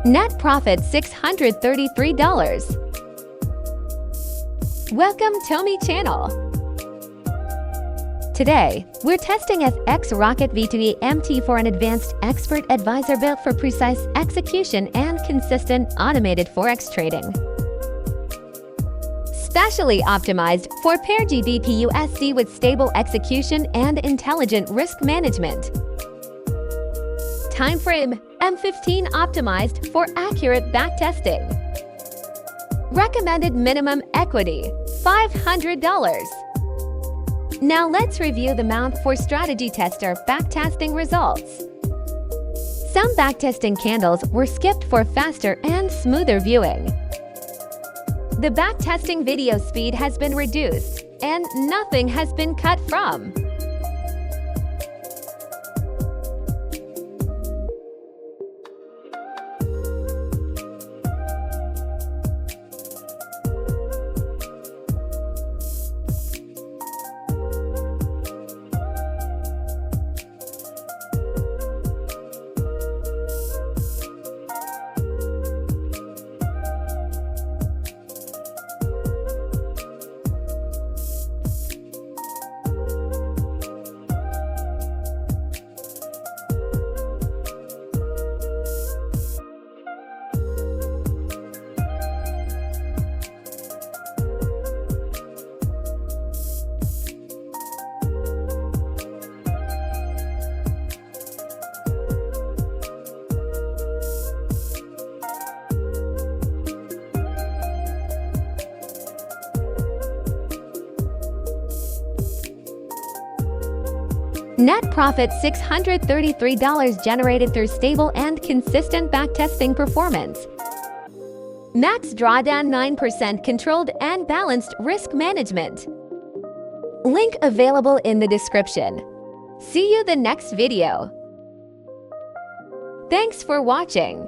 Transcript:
Net profit $633. Welcome to my channel. Today, we're testing FXRocket V2E MT4, an advanced expert advisor built for precise execution and consistent automated Forex trading. Specially optimized for pair GBP/USD with stable execution and intelligent risk management. Time frame M15 optimized for accurate backtesting. Recommended minimum equity $500. Now let's review the Mount for Strategy Tester backtesting results. Some backtesting candles were skipped for faster and smoother viewing. The backtesting video speed has been reduced, and nothing has been cut from. Net profit $633 generated through stable and consistent backtesting performance. Max drawdown 9% controlled and balanced risk management. Link available in the description. See you the next video. Thanks for watching.